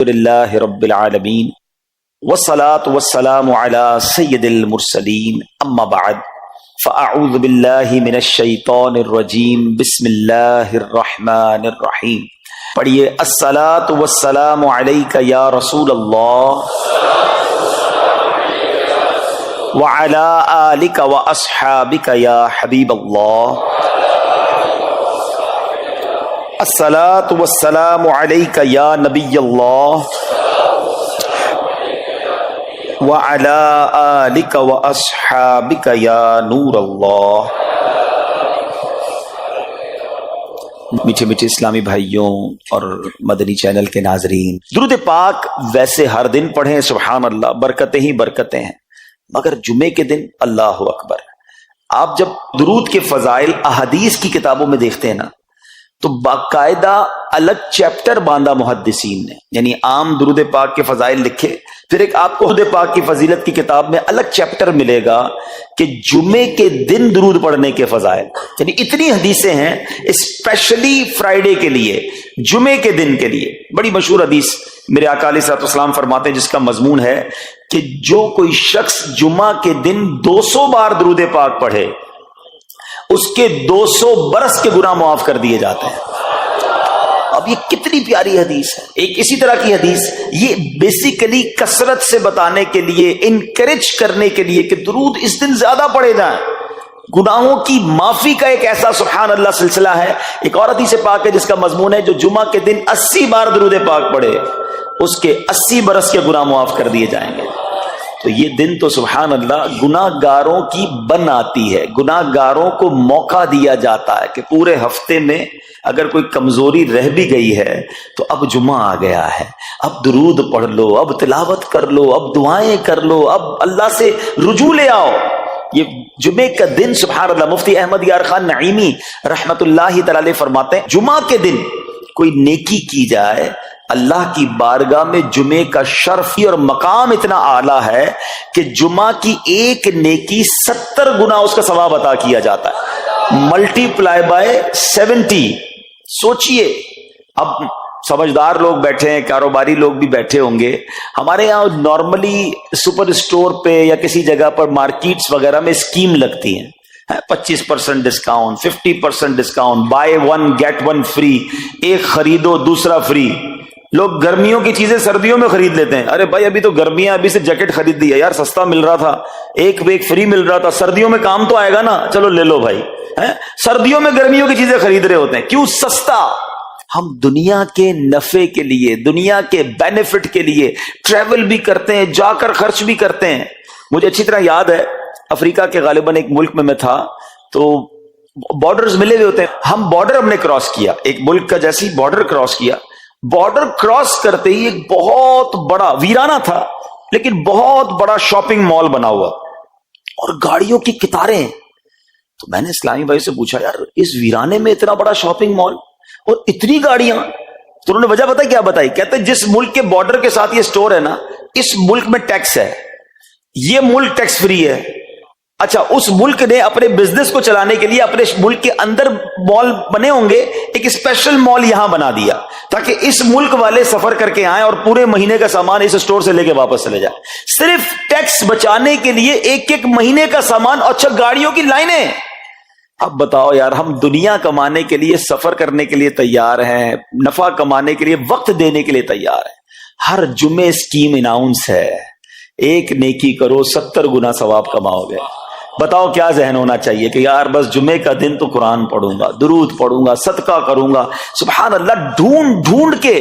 للہ رب العالمین والصلاة والسلام علی سید المرسلین اما بعد فاعوذ باللہ من الشیطان الرجیم بسم اللہ الرحمن الرحیم. پڑھیے الصلاة والسلام علیک یا رسول اللہ وعلی آلک واصحابک یا حبیب اللہ. الصلاة والسلام علیک یا نبی اللہ وعلی آلک واصحابک یا نور اللہ. میٹھے میٹھے اسلامی بھائیوں اور مدنی چینل کے ناظرین، درود پاک ویسے ہر دن پڑھیں سبحان اللہ، برکتیں ہی برکتیں ہیں، مگر جمعے کے دن اللہ اکبر. آپ جب درود کے فضائل احادیث کی کتابوں میں دیکھتے ہیں نا تو باقاعدہ الگ چیپٹر باندھا محدثین نے، یعنی عام درود پاک کے فضائل لکھے، پھر ایک آپ کو درود پاک کی فضیلت کی کتاب میں الگ چیپٹر ملے گا کہ جمعے کے دن درود پڑھنے کے فضائل. یعنی اتنی حدیثیں ہیں اسپیشلی فرائیڈے کے لیے، جمعے کے دن کے لیے. بڑی مشہور حدیث میرے آقا علیہ الصلوۃ والسلام فرماتے ہیں جس کا مضمون ہے کہ جو کوئی شخص جمعہ کے دن 200 بار درود پاک پڑھے اس کے 200 برس کے گناہ معاف کر دیے جاتے ہیں. اب یہ کتنی پیاری حدیث ہے. ایک اسی طرح کی حدیث یہ بیسیکلی کثرت سے بتانے کے لیے، انکریج کرنے کے لیے کہ درود اس دن زیادہ پڑھے جائیں. گناہوں کی معافی کا ایک ایسا سبحان اللہ سلسلہ ہے. ایک اور حدیث پاک ہے جس کا مضمون ہے جو جمعہ کے دن 80 بار درود پاک پڑھے اس کے 80 برس کے گناہ معاف کر دیے جائیں گے. تو یہ دن تو سبحان اللہ گناہ گاروں کی بن آتی ہے، گناہ گاروں کو موقع دیا جاتا ہے کہ پورے ہفتے میں اگر کوئی کمزوری رہ بھی گئی ہے تو اب جمعہ آ گیا ہے، اب درود پڑھ لو، اب تلاوت کر لو، اب دعائیں کر لو، اب اللہ سے رجوع لے آؤ. یہ جمعے کا دن سبحان اللہ مفتی احمد یار خان نعیمی رحمت اللہ تعالی علیہ فرماتے ہیں جمعہ کے دن کوئی نیکی کی جائے اللہ کی بارگاہ میں جمعے کا شرف اور مقام اتنا اعلیٰ ہے کہ جمعہ کی ایک نیکی 70 گنا اس کا ثواب عطا کیا جاتا ہے، ملٹی پلائی بائی 70. سوچئے، اب سمجھدار لوگ بیٹھے ہیں، کاروباری لوگ بھی بیٹھے ہوں گے. ہمارے یہاں نارملی سپر اسٹور پہ یا کسی جگہ پر مارکیٹس وغیرہ میں اسکیم لگتی ہیں، 25% discount, 50% discount, buy 1 get 1 free, ایک خریدو دوسرا فری. لوگ گرمیوں کی چیزیں سردیوں میں خرید لیتے ہیں. ارے بھائی ابھی تو گرمیاں، ابھی سے جیکٹ خرید دی ہے یار، سستا مل رہا تھا، ایک فری مل رہا تھا، سردیوں میں کام تو آئے گا نا، چلو لے لو بھائی. سردیوں میں گرمیوں کی چیزیں خرید رہے ہوتے ہیں. کیوں؟ سستا. ہم دنیا کے نفع کے لیے، دنیا کے بینیفٹ کے لیے ٹریول بھی کرتے ہیں، جا کر خرچ بھی کرتے ہیں. مجھے اچھی طرح یاد ہے افریقہ کے غالباً ایک ملک میں تھا تو بارڈرز ملے ہوئے ہوتے ہیں. ہم بارڈر ہم نے کراس کیا، ایک ملک کا جیسی بارڈر کراس کیا. بارڈر کراس کرتے ہی ایک بہت بڑا ویرانہ تھا لیکن بہت بڑا شاپنگ مال بنا ہوا اور گاڑیوں کی قطاریں. تو میں نے اسلامی بھائی سے پوچھا یار اس ویرانے میں اتنا بڑا شاپنگ مال اور اتنی گاڑیاں؟ تو انہوں نے وجہ پتہ کیا بتائی؟ کہتے جس ملک کے بارڈر کے ساتھ یہ سٹور ہے نا اس ملک میں ٹیکس ہے، یہ ملک ٹیکس فری ہے. اچھا اس ملک نے اپنے بزنس کو چلانے کے لیے اپنے ملک کے اندر مال بنے ہوں گے، ایک اسپیشل مال یہاں بنا دیا تاکہ اس ملک والے سفر کر کے آئیں اور پورے مہینے کا سامان اس سٹور سے لے کے واپس چلے جائیں، صرف ٹیکس بچانے کے لیے ایک ایک مہینے کا سامان. اچھا گاڑیوں کی لائنیں. اب بتاؤ یار، ہم دنیا کمانے کے لیے، سفر کرنے کے لیے تیار ہیں، نفع کمانے کے لیے، وقت دینے کے لیے تیار ہیں. ہر جمعے اسکیم اناؤنس ہے، ایک نیکی کرو 70 گنا ثواب کماؤ گے. بتاؤ کیا ذہن ہونا چاہیے کہ یار بس جمعے کا دن تو قرآن پڑھوں گا، درود پڑھوں گا، صدقہ کروں گا. سبحان اللہ، ڈھونڈ ڈھونڈ کے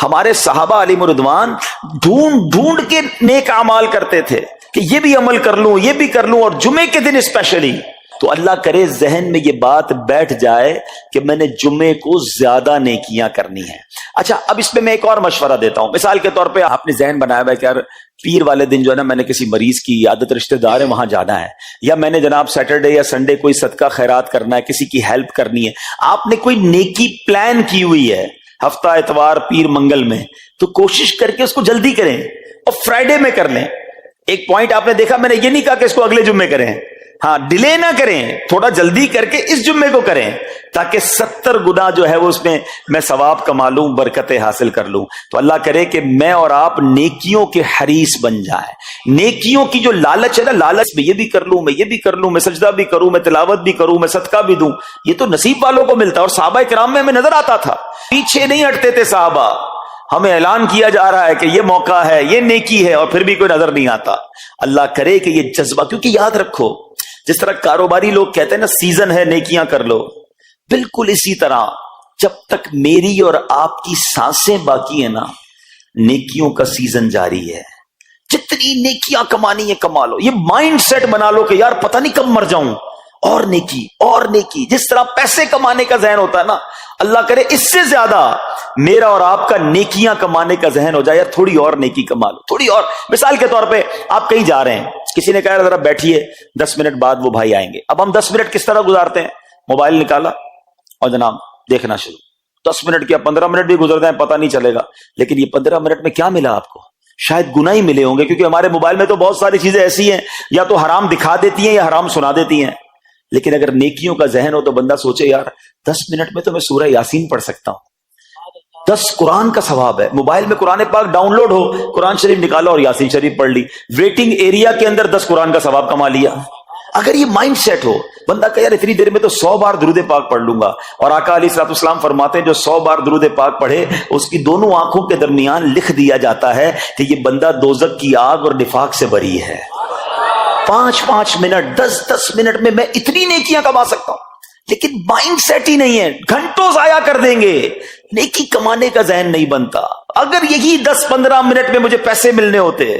ہمارے صحابہ علیہم رضوان ڈھونڈ ڈھونڈ کے نیک اعمال کرتے تھے کہ یہ بھی عمل کر لوں، یہ بھی کر لوں، اور جمعے کے دن اسپیشلی. تو اللہ کرے ذہن میں یہ بات بیٹھ جائے کہ میں نے جمعے کو زیادہ نیکیاں کرنی ہیں. اچھا اب اس پہ میں ایک اور مشورہ دیتا ہوں. مثال کے طور پہ آپ نے ذہن بنایا ہوا ہے کہ یار پیر والے دن جو ہے نا میں نے کسی مریض کی عادت رشتہ دار ہے وہاں جانا ہے، یا میں نے جناب سیٹرڈے یا سنڈے کوئی صدقہ خیرات کرنا ہے، کسی کی ہیلپ کرنی ہے. آپ نے کوئی نیکی پلان کی ہوئی ہے ہفتہ اتوار پیر منگل میں، تو کوشش کر کے اس کو جلدی کریں اور فرائیڈے میں کر لیں. ایک پوائنٹ آپ نے دیکھا، میں نے یہ نہیں کہا کہ اس کو اگلے جمعے کریں، ہاں ڈیلے نہ کریں, تھوڑا جلدی کر کے اس جمعے کو کریں تاکہ 70 گنا جو ہے وہ اس میں ثواب کما لوں, برکتیں حاصل کر لوں. تو اللہ کرے کہ میں اور آپ نیکیوں کے حریص بن جائیں. نیکیوں کی جو لالچ ہے نا, لالچ میں یہ بھی کر لوں, میں یہ بھی کر لوں, میں سجدہ بھی کروں, میں تلاوت بھی کروں, میں صدقہ بھی دوں, یہ تو نصیب والوں کو ملتا ہے. اور صحابہ کرام میں ہمیں نظر آتا تھا, پیچھے نہیں ہٹتے تھے صحابہ. ہمیں اعلان کیا جا رہا ہے کہ یہ موقع ہے, یہ نیکی ہے, اور پھر بھی کوئی نظر نہیں آتا. اللہ کرے کہ یہ جذبہ, کیونکہ یاد رکھو جس طرح کاروباری لوگ کہتے ہیں نا سیزن ہے نیکیاں کر لو, بالکل اسی طرح جب تک میری اور آپ کی سانسیں باقی ہیں نا, نیکیوں کا سیزن جاری ہے. جتنی نیکیاں کمانی ہے کما لو. یہ مائنڈ سیٹ بنا لو کہ یار پتہ نہیں کب مر جاؤں, اور نیکی اور نیکی. جس طرح پیسے کمانے کا ذہن ہوتا ہے نا, اللہ کرے اس سے زیادہ میرا اور آپ کا نیکیاں کمانے کا ذہن ہو جائے. یار تھوڑی اور نیکی کما لو, تھوڑی اور. مثال کے طور پہ آپ کہیں جا رہے ہیں, کسی نے کہا ذرا بیٹھیے 10 منٹ بعد وہ بھائی آئیں گے. اب ہم 10 منٹ کس طرح گزارتے ہیں؟ موبائل نکالا اور جناب دیکھنا شروع. 10 منٹ کیا 15 منٹ بھی گزر جائیں پتہ نہیں چلے گا. لیکن یہ 15 منٹ میں کیا ملا آپ کو؟ شاید گناہ ہی ملے ہوں گے, کیونکہ ہمارے موبائل میں تو بہت ساری چیزیں ایسی ہیں یا تو حرام دکھا دیتی ہیں یا حرام سنا دیتی ہیں. لیکن اگر نیکیوں کا ذہن ہو تو بندہ سوچے یار 10 منٹ میں تو میں سورہ یاسین پڑھ سکتا ہوں, 10 قرآن کا ثواب ہے. موبائل میں قرآن پاک ڈاؤن لوڈ ہو, قرآن شریف نکالا اور یاسین شریف پڑھ لی, ویٹنگ ایریا کے اندر 10 قرآن کا ثواب کما لیا. اگر یہ مائنڈ سیٹ ہو بندہ کہ یار اتنی دیر میں تو 100 بار درود پاک پڑھ لوں گا. اور آقا علیہ الصلوۃ والسلام فرماتے ہیں جو 100 بار درود پاک پڑھے اس کی دونوں آنکھوں کے درمیان لکھ دیا جاتا ہے کہ یہ بندہ دوزخ کی آگ اور نفاق سے بری ہے. 5 منٹ 10 منٹ میں اتنی نیکیاں کما سکتا ہوں. لیکن مائنڈ سیٹ ہی نہیں ہے, گھنٹوں ضائع کر دیں گے, نیکی کمانے کا ذہن نہیں بنتا. اگر یہی 10-15 منٹ میں مجھے پیسے ملنے ہوتے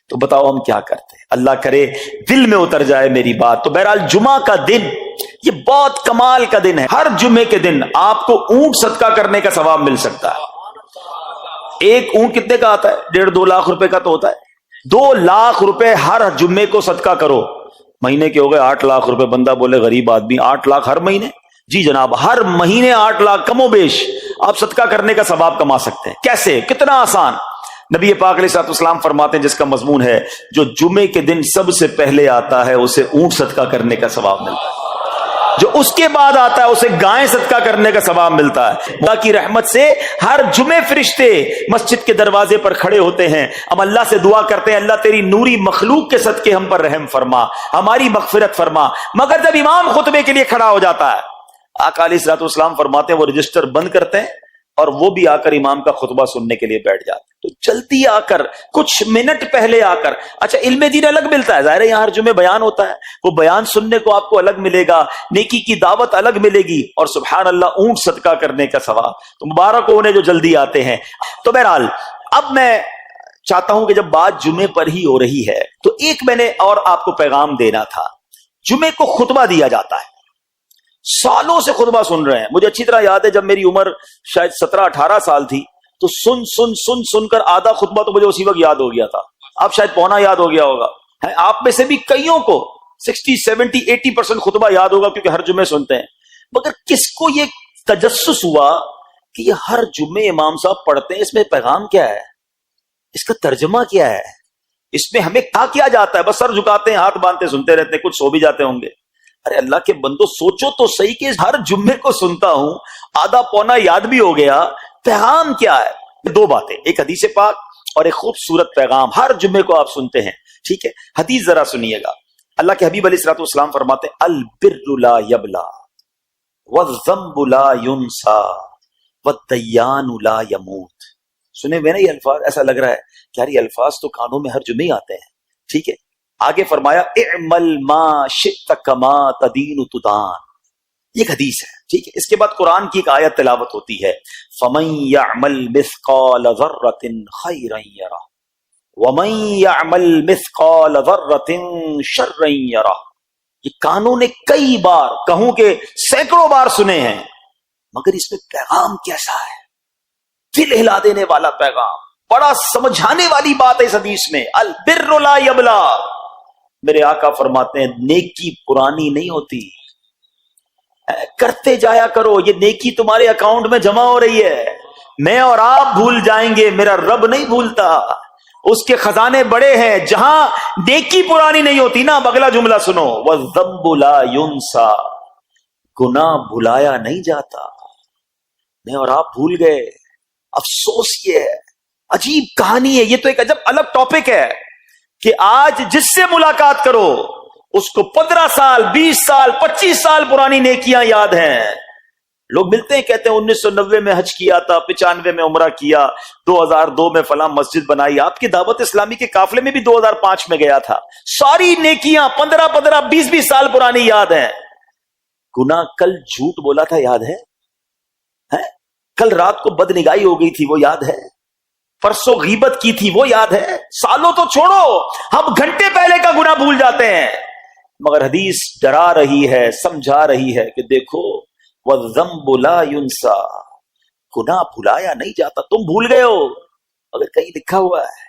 تو بتاؤ ہم کیا کرتے. اللہ کرے دل میں اتر جائے میری بات. تو بہرحال جمعہ کا دن یہ بہت کمال کا دن ہے. ہر جمعے کے دن آپ کو اونٹ صدقہ کرنے کا ثواب مل سکتا ہے. ایک اونٹ کتنے کا آتا ہے؟ 1.5-2 لاکھ روپے کا تو ہوتا ہے. 2 لاکھ روپے ہر جمعے کو صدقہ کرو, مہینے کے ہو گئے 8 لاکھ روپے. بندہ بولے غریب آدمی 8 لاکھ ہر مہینے؟ جی جناب, ہر مہینے 8 لاکھ کم و بیش آپ صدقہ کرنے کا ثواب کما سکتے ہیں. کیسے؟ کتنا آسان. نبی پاک علیہ الصلوۃ والسلام فرماتے ہیں جس کا مضمون ہے جو جمعے کے دن سب سے پہلے آتا ہے اسے اونٹ صدقہ کرنے کا ثواب ملتا ہے, جو اس کے بعد آتا ہے اسے گائے صدقہ کرنے کا ثواب ملتا ہے. اللہ کی رحمت سے ہر جمعے فرشتے مسجد کے دروازے پر کھڑے ہوتے ہیں, ہم اللہ سے دعا کرتے ہیں اللہ تیری نوری مخلوق کے صدقے ہم پر رحم فرما, ہماری مغفرت فرما. مگر جب امام خطبے کے لیے کھڑا ہو جاتا ہے, آقا علیہ الصلوۃ والسلام فرماتے ہیں وہ رجسٹر بند کرتے ہیں اور وہ بھی آ کر امام کا خطبہ سننے کے لیے بیٹھ جاتے ہیں. تو جلدی آ کر, کچھ منٹ پہلے آ کر. اچھا علم دین الگ ملتا ہے, ظاہر ہے یہاں ہر جمعے بیان ہوتا ہے, وہ بیان سننے کو آپ کو الگ ملے گا, نیکی کی دعوت الگ ملے گی, اور سبحان اللہ اونٹ صدقہ کرنے کا ثواب. تو مبارک ہو انہیں جو جلدی آتے ہیں. تو بہرحال اب میں چاہتا ہوں کہ جب بات جمعے پر ہی ہو رہی ہے تو ایک میں نے اور آپ کو پیغام دینا تھا. جمعے کو خطبہ دیا جاتا ہے, سالوں سے خطبہ سن رہے ہیں. مجھے اچھی طرح یاد ہے جب میری عمر شاید 17-18 سال تھی تو سن کر آدھا خطبہ تو مجھے اسی وقت یاد ہو گیا تھا. اب شاید پونا یاد ہو گیا ہوگا. آپ میں سے بھی کئیوں کو 60-70-80% خطبہ یاد ہوگا کیونکہ ہر جمعے سنتے ہیں. مگر کس کو یہ تجسس ہوا کہ یہ ہر جمعے امام صاحب پڑھتے ہیں, اس میں پیغام کیا ہے, اس کا ترجمہ کیا ہے, اس میں ہمیں کیا جاتا ہے؟ بس سر جھکاتے ہیں, ہاتھ باندھتے سنتے رہتے ہیں, کچھ سو بھی جاتے ہوں گے. ارے اللہ کے بندو سوچو تو صحیح کہ ہر جمعے کو سنتا ہوں, آدھا پونا یاد بھی ہو گیا, پیغام کیا ہے؟ 2 باتیں, ایک حدیث پاک اور ایک خوبصورت پیغام. ہر جمعے کو آپ سنتے ہیں, ٹھیک ہے. حدیث ذرا سنیے گا. اللہ کے حبیب علیہ الصلوۃ والسلام فرماتے ہیں البر لا یبلا والذنب لا ینسا والدیان لا یموت. سنے ہوئے نا یہ الفاظ؟ ایسا لگ رہا ہے کہ یار یہ الفاظ تو کانوں میں ہر جمعے آتے ہیں, ٹھیک ہے. آگے فرمایا اعمل ما شئت کما تدین تدان. یہ ایک حدیث ہے, ٹھیک ہے. اس کے بعد قرآن کی ایک آیت تلاوت ہوتی ہے فمن یعمل مثقال ذرۃ خیرا یرہ ومن یعمل مثقال ذرۃ شرا یرہ. یہ کانوں نے کئی بار, کہوں کہ سینکڑوں بار سنے ہیں, مگر اس میں پیغام کیسا ہے؟ دل ہلا دینے والا پیغام, بڑا سمجھانے والی بات ہے اس حدیث میں. البر لا یبلا. میرے آقا فرماتے ہیں نیکی پرانی نہیں ہوتی, کرتے جایا کرو. یہ نیکی تمہارے اکاؤنٹ میں جمع ہو رہی ہے. میں اور آپ بھول جائیں گے, میرا رب نہیں بھولتا. اس کے خزانے بڑے ہیں. جہاں نیکی پرانی نہیں ہوتی نا. اگلا جملہ سنو, وَالذَّنبُ لَا يُنسَى, گناہ بھلایا نہیں جاتا. میں اور آپ بھول گئے. افسوس یہ ہے, عجیب کہانی ہے. یہ تو ایک عجب الگ ٹاپک ہے کہ آج جس سے ملاقات کرو اس کو 15 سال 20 سال 25 سال پرانی نیکیاں یاد ہیں. لوگ ملتے ہیں کہتے ہیں 1990 میں حج کیا تھا, 95 میں عمرہ کیا, 2002 میں فلاں مسجد بنائی. آپ کی دعوت اسلامی کے قافلے میں بھی 2005 میں گیا تھا. ساری نیکیاں 15 20 سال پرانی یاد ہیں. گناہ کل جھوٹ بولا تھا یاد ہے؟ کل رات کو بدنگاہی ہو گئی تھی وہ یاد ہے؟ پرسوں غیبت کی تھی وہ یاد ہے؟ سالوں تو چھوڑو, ہم گھنٹے پہلے کا گناہ بھول جاتے ہیں. مگر حدیث ڈرا رہی ہے, سمجھا رہی ہے کہ دیکھو وَالذَّنبُ لَا يُنسَى, گناہ بھلایا نہیں جاتا. تم بھول گئے ہو اگر کہیں لکھا ہوا ہے,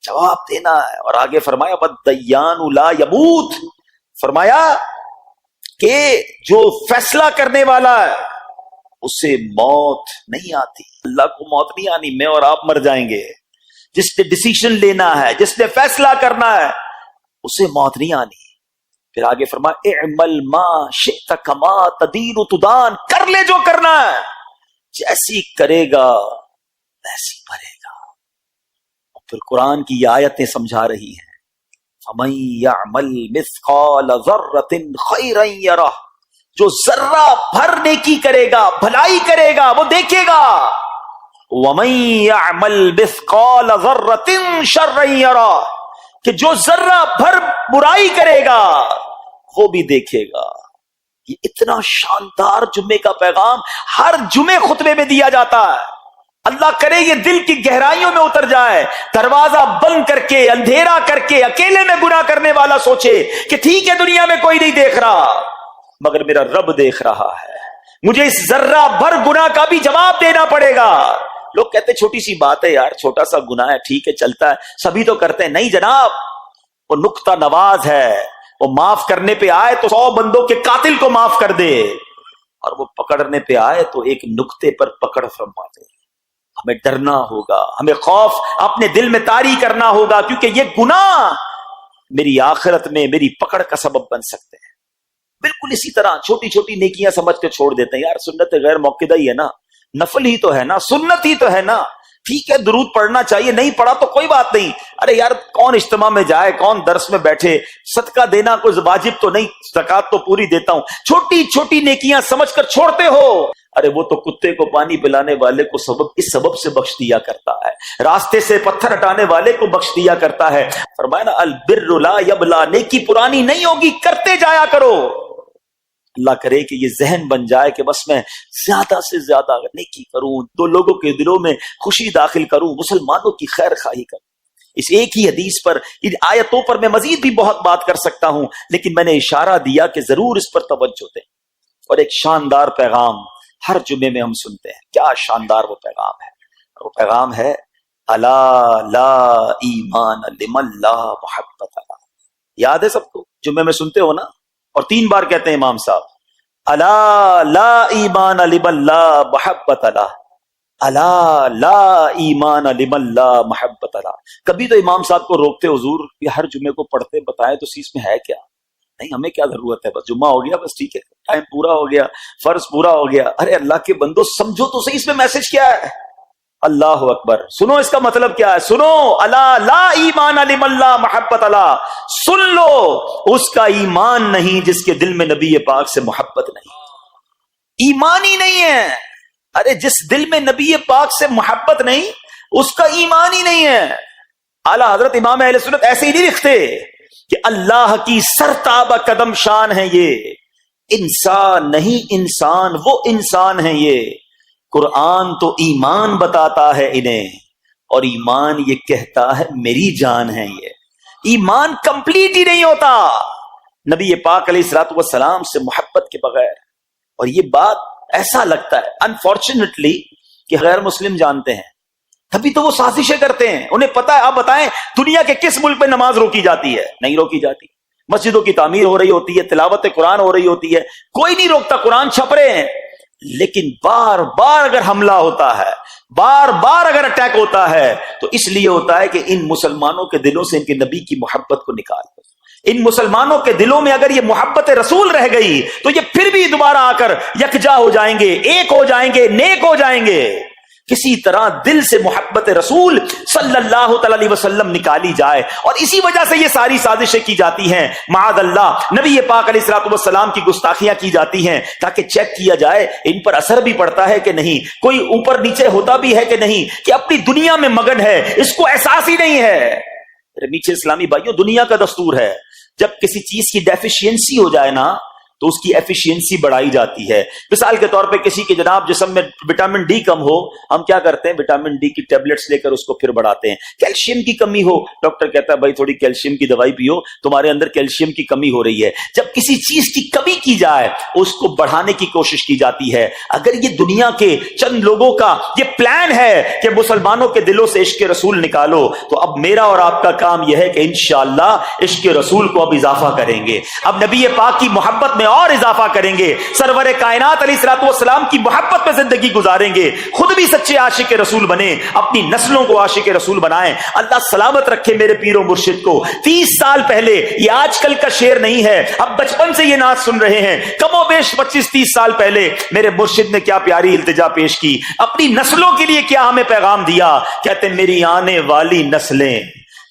جواب دینا ہے. اور آگے فرمایا وَالدَّيَّانُ لَا يَمُوتُ, فرمایا کہ جو فیصلہ کرنے والا ہے اسے موت نہیں آتی. اللہ کو موت نہیں آنی, میں اور آپ مر جائیں گے. جس نے ڈیسیژن لینا ہے, جس نے فیصلہ کرنا ہے, اسے موت نہیں آنی. پھر آگے فرمایا اعمل ما شئت کما تدین تدان, کر لے جو کرنا ہے, جیسی کرے گا ویسی مرے گا. اور پھر قرآن کی یہ آیتیں سمجھا رہی ہیں فَمَن يَعْمَلْ مِثْقَالَ ذَرَّةٍ خَيْرًا يَرَهُ, جو ذرہ بھر نیکی کرے گا, بھلائی کرے گا, وہ دیکھے گا. وَمَن يَعْمَلْ مِثْقَالَ ذَرَّةٍ شَرًّا يَرَهُ, کہ جو ذرہ بھر برائی کرے گا وہ بھی دیکھے گا. یہ اتنا شاندار جمعے کا پیغام ہر جمعے خطبے میں دیا جاتا ہے. اللہ کرے یہ دل کی گہرائیوں میں اتر جائے. دروازہ بند کر کے, اندھیرا کر کے, اکیلے میں گناہ کرنے والا سوچے کہ ٹھیک ہے دنیا میں کوئی نہیں دیکھ رہا مگر میرا رب دیکھ رہا ہے, مجھے اس ذرہ بھر گناہ کا بھی جواب دینا پڑے گا. لوگ کہتے ہیں چھوٹی سی بات ہے یار, چھوٹا سا گناہ ہے, ٹھیک ہے چلتا ہے, سبھی تو کرتے ہیں. نہیں جناب, وہ نقطہ نواز ہے. وہ معاف کرنے پہ آئے تو 100 بندوں کے قاتل کو معاف کر دے, اور وہ پکڑنے پہ آئے تو ایک نقطے پر پکڑ فرما دے. ہمیں ڈرنا ہوگا, ہمیں خوف اپنے دل میں طاری کرنا ہوگا, کیونکہ یہ گناہ میری آخرت میں میری پکڑ کا سبب بن سکتے ہیں. بالکل اسی طرح چھوٹی چھوٹی نیکیاں سمجھ کے چھوڑ دیتے ہیں. یار سنت غیر موقدہ ہی ہے نا, نفل ہی تو ہے نا, سنت ہی تو ہے نا, ٹھیک ہے درود پڑھنا چاہیے, نہیں پڑھا تو کوئی بات نہیں. ارے یار کون اجتماع میں جائے, کون درس میں بیٹھے, صدقہ دینا کوئی واجب تو نہیں, زکات تو پوری دیتا ہوں. چھوٹی چھوٹی نیکیاں سمجھ کر چھوڑتے ہو. ارے وہ تو کتے کو پانی پلانے والے کو اس سبب سے بخش دیا کرتا ہے, راستے سے پتھر ہٹانے والے کو بخش دیا کرتا ہے. فرمایا نا البر لا یبلا, نیکی پرانی نہیں ہوگی, کرتے جایا کرو. اللہ کرے کہ یہ ذہن بن جائے کہ بس میں زیادہ سے زیادہ نیکی کروں, 2 لوگوں کے دلوں میں خوشی داخل کروں, مسلمانوں کی خیر خواہی کروں. اس ایک ہی حدیث پر, ان آیتوں پر میں مزید بھی بہت بات کر سکتا ہوں, لیکن میں نے اشارہ دیا کہ ضرور اس پر توجہ دیں. اور ایک شاندار پیغام ہر جمعے میں ہم سنتے ہیں. کیا شاندار وہ پیغام ہے! وہ پیغام ہے الا لا ایمان لمن لا محبت له. یاد ہے سب کو, جمعے میں سنتے ہو نا, اور 3 بار کہتے ہیں امام صاحب الا لا ایمان لمن لا محبت له, الا لا ایمان لمن لا محبت له. کبھی تو امام صاحب کو روکتے, حضور یہ ہر جمعے کو پڑھتے بتائیں تو اس میں ہے کیا؟ نہیں ہمیں کیا ضرورت ہے, بس جمعہ ہو گیا, بس ٹھیک ہے, ٹائم پورا ہو گیا, فرض پورا ہو گیا. ارے اللہ کے بندو سمجھو تو صحیح اس میں میسج کیا ہے. اللہ اکبر, سنو اس کا مطلب کیا ہے, سنو الا لا ایمان لمن لا محبت له, سن لو اس کا ایمان نہیں جس کے دل میں نبی پاک سے محبت نہیں, ایمان ہی نہیں ہے. ارے جس دل میں نبی پاک سے محبت نہیں اس کا ایمان ہی نہیں ہے. اعلیٰ حضرت امام اہل سنت ایسے ہی نہیں لکھتے کہ اللہ کی سرتابہ قدم شان ہے یہ, انسان نہیں انسان, وہ انسان ہے یہ. قرآن تو ایمان بتاتا ہے انہیں, اور ایمان یہ کہتا ہے میری جان ہے یہ. ایمان کمپلیٹ ہی نہیں ہوتا نبی پاک علیہ الصلوۃ والسلام سے محبت کے بغیر. اور یہ بات ایسا لگتا ہے انفارچونیٹلی کہ غیر مسلم جانتے ہیں, تبھی تو وہ سازشیں کرتے ہیں. انہیں پتا ہے, آپ بتائیں دنیا کے کس ملک میں نماز روکی جاتی ہے؟ نہیں روکی جاتی. مسجدوں کی تعمیر ہو رہی ہوتی ہے, تلاوت قرآن ہو رہی ہوتی ہے, کوئی نہیں روکتا, قرآن چھپ رہے ہیں. لیکن بار بار اگر حملہ ہوتا ہے، بار بار اگر اٹیک ہوتا ہے، تو اس لیے ہوتا ہے کہ ان مسلمانوں کے دلوں سے ان کے نبی کی محبت کو نکال دو۔ ان مسلمانوں کے دلوں میں اگر یہ محبت رسول رہ گئی تو یہ پھر بھی دوبارہ آ کر یکجا ہو جائیں گے، ایک ہو جائیں گے، نیک ہو جائیں گے۔ کسی طرح دل سے محبت رسول صلی اللہ تعالی علیہ وسلم نکالی جائے، اور اسی وجہ سے یہ ساری سازشیں کی جاتی ہیں۔ معاذ اللہ، نبی پاک علیہ الصلوۃ والسلام کی گستاخیاں کی جاتی ہیں تاکہ چیک کیا جائے ان پر اثر بھی پڑتا ہے کہ نہیں، کوئی اوپر نیچے ہوتا بھی ہے کہ نہیں، کہ اپنی دنیا میں مگن ہے، اس کو احساس ہی نہیں ہے۔ میرے میٹھے اسلامی بھائیوں، دنیا کا دستور ہے جب کسی چیز کی ڈیفیشینسی ہو جائے نا تو اس کی ایفیشینسی بڑھائی جاتی ہے۔ مثال کے طور پہ کسی کے جناب جسم میں وٹامن ڈی کم ہو، ہم کیا کرتے ہیں، وٹامن ڈی کی ٹیبلٹس لے کر اس کو پھر بڑھاتے ہیں۔ کیلشیم کی کمی ہو، ڈاکٹر کہتا ہے بھائی تھوڑی کیلشیم کی دوائی پیو، تمہارے اندر کیلشیم کی کمی ہو رہی ہے۔ جب کسی چیز کی کمی کی جائے اس کو بڑھانے کی کوشش کی جاتی ہے۔ اگر یہ دنیا کے چند لوگوں کا یہ پلان ہے کہ مسلمانوں کے دلوں سے عشق رسول نکالو، تو اب میرا اور آپ کا کام یہ ہے کہ انشاءاللہ عشق رسول کو اب اضافہ کریں گے، اب نبی پاک کی محبت میں اور اضافہ کریں گے، سرور کائنات علیہ الصلوۃ والسلام کی محبت میں زندگی گزاریں گے، خود بھی سچے عاشق رسول بنے، اپنی نسلوں کو عاشق رسول بنائیں۔ اللہ سلامت رکھے میرے پیر و مرشد کو۔ 30 سال پہلے، یہ آج کل کا شعر نہیں ہے، اب بچپن سے یہ نعت سن رہے ہیں، کم و بیش 25-30 سال پہلے میرے مرشد نے کیا پیاری التجا پیش کی، اپنی نسلوں کے لیے کیا ہمیں پیغام دیا۔ کہتے میری آنے والی نسلیں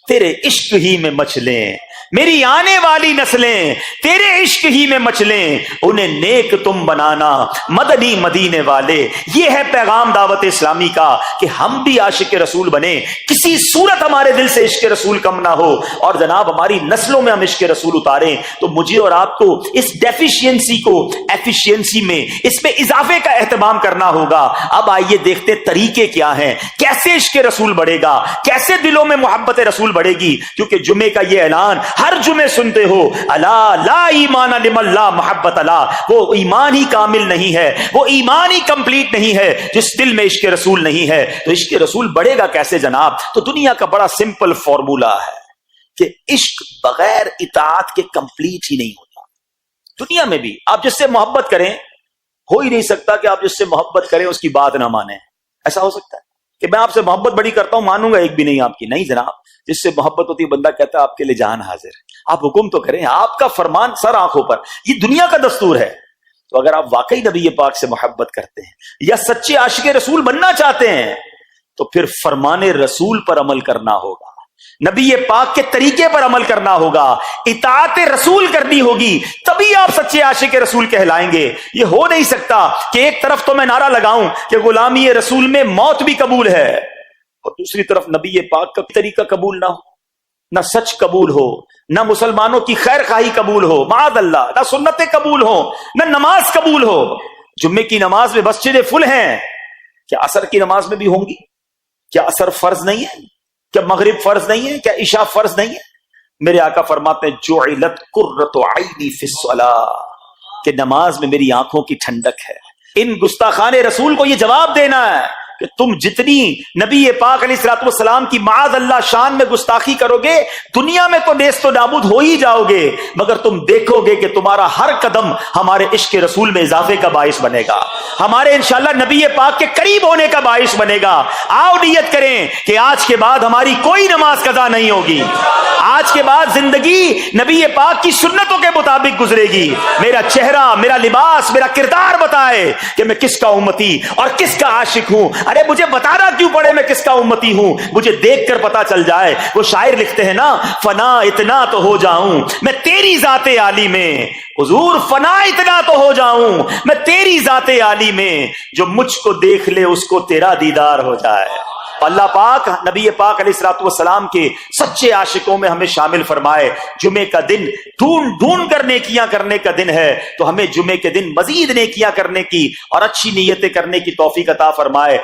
تیرے عشق ہی میں مچلیں، میری آنے والی نسلیں تیرے عشق ہی میں مچلیں، انہیں نیک تم بنانا مدنی مدینے والے۔ یہ ہے پیغام دعوت اسلامی کا کہ ہم بھی عاشق رسول بنے، کسی صورت ہمارے دل سے عشق رسول کم نہ ہو، اور جناب ہماری نسلوں میں ہم عشق رسول اتاریں۔ تو مجھے اور آپ کو اس ڈیفیشینسی کو ایفیشینسی میں، اس میں اضافے کا اہتمام کرنا ہوگا۔ اب آئیے دیکھتے طریقے کیا ہیں، کیسے عشق رسول بڑھے گا، کیسے دلوں میں محبت رسول بڑھے گی۔ کیونکہ جمعے کا یہ اعلان ہر جمعے سنتے ہو، الا لا ایمان لمن لا محبت لا، وہ ایمان ہی کامل نہیں ہے، وہ ایمان ہی کمپلیٹ نہیں ہے جس دل میں عشق رسول نہیں ہے۔ تو عشق رسول بڑھے گا کیسے جناب؟ تو دنیا کا بڑا سمپل فارمولا ہے کہ عشق بغیر اطاعت کے کمپلیٹ ہی نہیں ہوتا۔ دنیا میں بھی آپ جس سے محبت کریں، ہو ہی نہیں سکتا کہ آپ جس سے محبت کریں اس کی بات نہ مانیں۔ ایسا ہو سکتا ہے کہ میں آپ سے محبت بڑی کرتا ہوں، مانوں گا ایک بھی نہیں آپ کی؟ نہیں جناب، جس سے محبت ہوتی ہے بندہ کہتا ہے آپ کے لیے جان حاضر ہے، آپ حکم تو کریں، آپ کا فرمان سر آنکھوں پر۔ یہ دنیا کا دستور ہے۔ تو اگر آپ واقعی نبی پاک سے محبت کرتے ہیں یا سچے عاشق رسول بننا چاہتے ہیں تو پھر فرمان رسول پر عمل کرنا ہوگا، نبی پاک کے طریقے پر عمل کرنا ہوگا، اطاعت رسول کرنی ہوگی، تبھی آپ سچے عاشق رسول کہلائیں گے۔ یہ ہو نہیں سکتا کہ ایک طرف تو میں نعرہ لگاؤں کہ غلامی رسول میں موت بھی قبول ہے، اور دوسری طرف نبی پاک کا طریقہ قبول نہ ہو، نہ سچ قبول ہو، نہ مسلمانوں کی خیر خواہی قبول ہو، معاذ اللہ، نہ سنتیں قبول ہو، نہ نماز قبول ہو۔ جمعے کی نماز میں مسجدیں فل ہیں، کیا عصر کی نماز میں بھی ہوں گی؟ کیا عصر فرض نہیں ہے؟ کیا مغرب فرض نہیں ہے؟ کیا عشاء فرض نہیں ہے؟ میرے آقا فرماتے ہیں جعلت قرۃ عینی فی الصلاۃ، کہ نماز میں میری آنکھوں کی ٹھنڈک ہے۔ ان گستاخان رسول کو یہ جواب دینا ہے کہ تم جتنی نبی پاک علیہ الصلوۃ والسلام کی معاذ اللہ شان میں گستاخی کرو گے، دنیا میں تو نیست و نابود ہو ہی جاؤ گے، مگر تم دیکھو گے کہ تمہارا ہر قدم ہمارے عشق رسول میں اضافے کا باعث بنے گا، ہمارے انشاءاللہ نبی پاک کے قریب ہونے کا باعث بنے گا۔ آؤ نیت کریں کہ آج کے بعد ہماری کوئی نماز قضا نہیں ہوگی، آج کے بعد زندگی نبی پاک کی سنتوں کے مطابق گزرے گی۔ میرا چہرہ، میرا لباس، میرا کردار بتائے کہ میں کس کا امتی اور کس کا عاشق ہوں۔ ارے مجھے بتانا کیوں پڑے میں کس کا امتی ہوں، مجھے دیکھ کر پتا چل جائے۔ وہ شاعر لکھتے ہیں نا، فنا اتنا تو ہو جاؤں میں تیری ذات عالی میں، حضور فنا اتنا تو ہو جاؤں میں تیری ذات عالی میں، جو مجھ کو دیکھ لے اس کو تیرا دیدار ہو جائے۔ اللہ پاک نبی پاک علیہ الصلوۃ والسلام کے سچے عاشقوں میں ہمیں شامل فرمائے۔ جمعے کا دن ڈھونڈ کر نیکیاں کرنے کا دن ہے، تو ہمیں جمعے کے دن مزید نیکیاں کرنے کی اور اچھی نیتیں کرنے کی توفیق عطا فرمائے۔